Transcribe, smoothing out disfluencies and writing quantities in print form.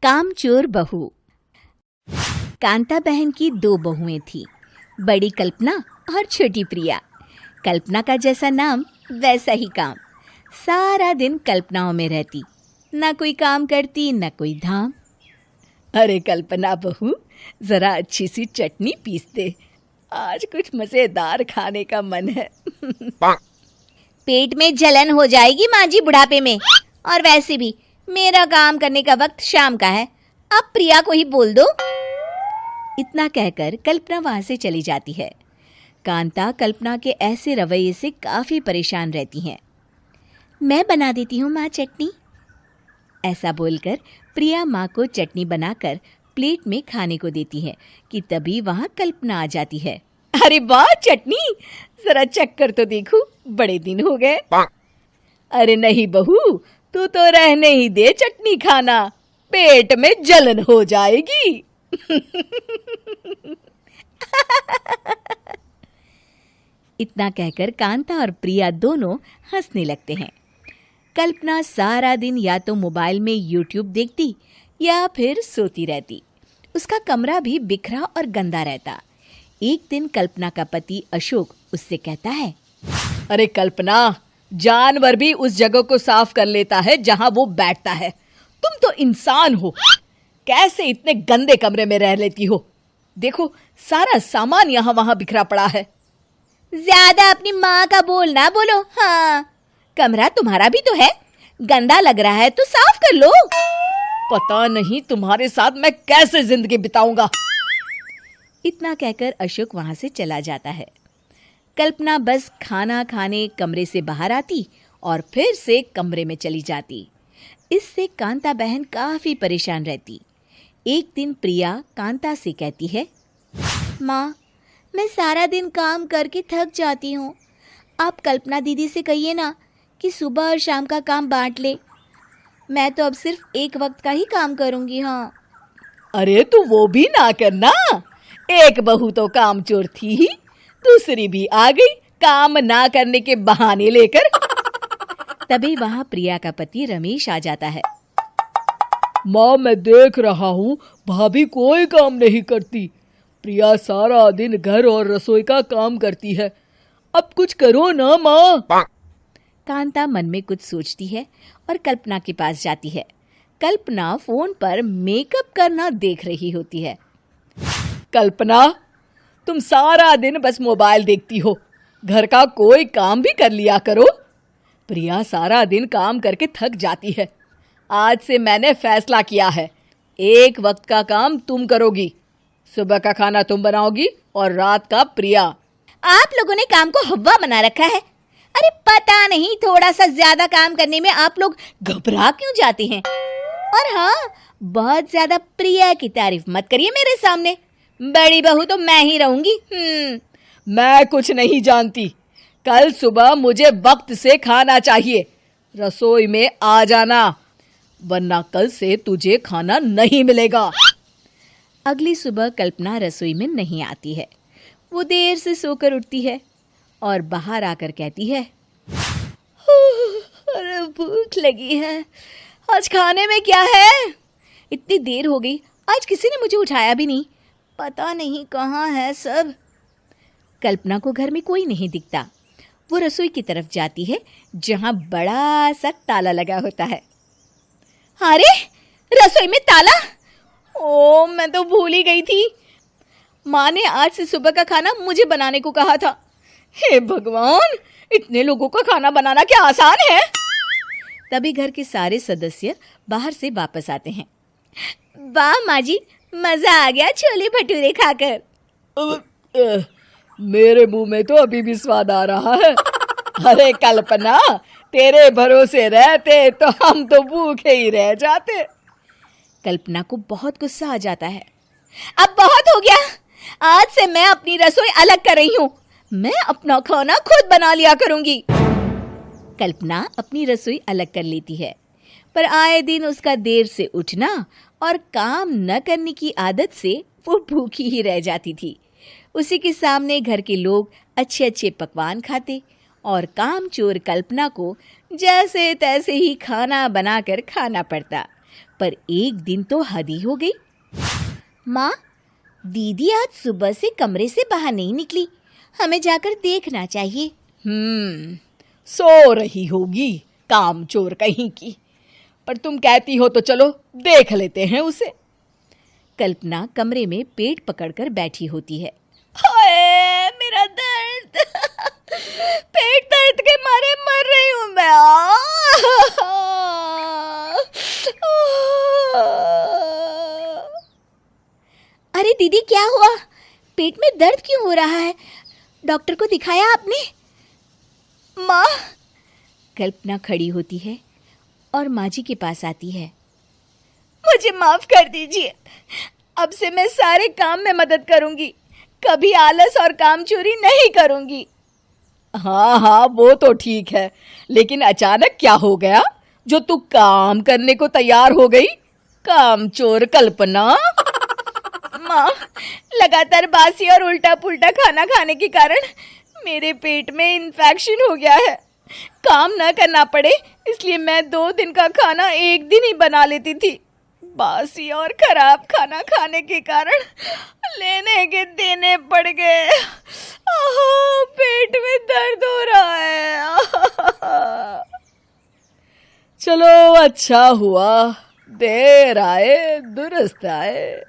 कामचोर बहू। कांता बहन की 2 बहुएं थीं, बड़ी कल्पना और छोटी प्रिया। कल्पना का जैसा नाम वैसा ही काम। सारा दिन कल्पनाओं में रहती, ना कोई काम करती न कोई धाम। अरे कल्पना बहू, जरा अच्छी सी चटनी पीस दे, आज कुछ मजेदार खाने का मन है। पेट में जलन हो जाएगी माँ जी बुढ़ापे में, और वैसे भी मेरा काम करने का वक्त शाम का है, अब प्रिया को ही बोल दो। इतना कहकर कल्पना वहां से चली जाती है। कांता कल्पना के ऐसे रवैये से काफी परेशान रहती हैं। मैं बना देती हूँ माँ चटनी। ऐसा बोलकर प्रिया माँ को चटनी बनाकर प्लेट में खाने को देती है कि तभी वहां कल्पना आ जाती है। अरे वाह चटनी, जरा चख कर तो देखूं, बड़े दिन हो गए। अरे नहीं बहू, तू तो रहने ही दे चटनी खाना, पेट में जलन हो जाएगी। इतना कहकर कांता और प्रिया दोनों हंसने लगते हैं। कल्पना सारा दिन या तो मोबाइल में यूट्यूब देखती या फिर सोती रहती। उसका कमरा भी बिखरा और गंदा रहता। एक दिन कल्पना का पति अशोक उससे कहता है, अरे कल्पना, जानवर भी उस जगह को साफ कर लेता है जहां वो बैठता है, तुम तो इंसान हो, कैसे इतने गंदे कमरे में रह लेती हो? देखो सारा सामान यहाँ वहां बिखरा पड़ा है। ज्यादा अपनी माँ का बोल ना बोलो। हाँ, कमरा तुम्हारा भी तो है, गंदा लग रहा है तो साफ कर लो। पता नहीं तुम्हारे साथ मैं कैसे जिंदगी बिताऊंगा। इतना कहकर अशोक वहां से चला जाता है। कल्पना बस खाना खाने कमरे से बाहर आती और फिर से कमरे में चली जाती। इससे कांता बहन काफी परेशान रहती। एक दिन प्रिया कांता से कहती है, माँ, मैं सारा दिन काम करके थक जाती हूँ, आप कल्पना दीदी से कहिए ना कि सुबह और शाम का काम बांट ले। मैं तो अब सिर्फ एक वक्त का ही काम करूँगी। हाँ। अरे तू वो भी ना करना, एक बहू तो कामचोर थी ही, दूसरी भी आ गई काम ना करने के बहाने लेकर। तभी वहां प्रिया का पति रमेश आ जाता है। माँ, मैं देख रहा हूँ भाभी कोई काम नहीं करती, प्रिया सारा दिन घर और रसोई का काम करती है, अब कुछ करो ना माँ। कांता मन में कुछ सोचती है और कल्पना के पास जाती है। कल्पना फोन पर मेकअप करना देख रही होती है। कल्पना, तुम सारा दिन बस मोबाइल देखती हो, घर का कोई काम भी कर लिया करो। प्रिया सारा दिन काम करके थक जाती है। आज से मैंने फैसला किया है, एक वक्त का काम तुम करोगी, सुबह का खाना तुम बनाओगी और रात का प्रिया। आप लोगों ने काम को हवा बना रखा है। अरे पता नहीं थोड़ा सा ज्यादा काम करने में आप लोग घबरा क्यों जाते हैं। और हाँ, बहुत ज्यादा प्रिया की तारीफ मत करिए मेरे सामने, बड़ी बहू तो मैं ही रहूंगी। मैं कुछ नहीं जानती, कल सुबह मुझे वक्त से खाना चाहिए, रसोई में आ जाना, वरना कल से तुझे खाना नहीं मिलेगा। अगली सुबह कल्पना रसोई में नहीं आती है। वो देर से सोकर उठती है और बाहर आकर कहती है, अरे भूख लगी है, आज खाने में क्या है? इतनी देर हो गई, आज किसी ने मुझे उठाया भी नहीं, पता नहीं कहाँ है सब। कल्पना को घर में कोई नहीं दिखता। वो रसोई की तरफ जाती है जहां बड़ा सा ताला लगा होता है। अरे रसोई में ताला! ओ, मैं तो भूल ही गई थी। माँ ने आज से सुबह का खाना मुझे बनाने को कहा था। हे भगवान, इतने लोगों का खाना बनाना क्या आसान है? तभी घर के सारे सदस्य बाहर से वापस आते हैं। वाह माँ जी, मजा आ गया छोले भटूरे खाकर। मेरे मुंह में तो अभी भी स्वाद आ रहा है। अरे कल्पना, तेरे भरोसे रहते तो हम तो भूखे ही रह जाते। कल्पना को बहुत गुस्सा आ जाता है। अब बहुत हो गया, आज से मैं अपनी रसोई अलग कर रही हूँ, मैं अपना खाना खुद बना लिया करूंगी। कल्पना अपनी रसोई अलग कर लेती है, पर आए दिन उसका देर से उठना और काम न करने की आदत से वो भूखी ही रह जाती थी। उसी के सामने घर के लोग अच्छे अच्छे पकवान खाते और कामचोर कल्पना को जैसे तैसे ही खाना बनाकर खाना पड़ता। पर एक दिन तो हद ही हो गई। माँ, दीदी आज सुबह से कमरे से बाहर नहीं निकली, हमें जाकर देखना चाहिए। सो रही होगी कामचोर कहीं की, पर तुम कहती हो तो चलो देख लेते हैं उसे। कल्पना कमरे में पेट पकड़कर बैठी होती है। हाय मेरा दर्द, पेट दर्द के मारे मर रही हूँ मैं। अरे दीदी, क्या हुआ? पेट में दर्द क्यों हो रहा है? डॉक्टर को दिखाया आपने? माँ, कल्पना खड़ी होती है और माँ जी के पास आती है। मुझे माफ कर दीजिए, अब से मैं सारे काम में मदद करूंगी, कभी आलस और काम चोरी नहीं करूंगी। हाँ हाँ, वो तो ठीक है, लेकिन अचानक क्या हो गया जो तू काम करने को तैयार हो गई? कामचोर कल्पना। माँ, लगातार बासी और उल्टा पुल्टा खाना खाने के कारण मेरे पेट में इन्फेक्शन हो गया है। काम न करना पड़े इसलिए मैं 2 दिन का खाना एक दिन ही बना लेती थी। बासी और खराब खाना खाने के कारण लेने के देने पड़ गए। पेट में दर्द हो रहा है। चलो अच्छा हुआ, देर आए दुरुस्त आए।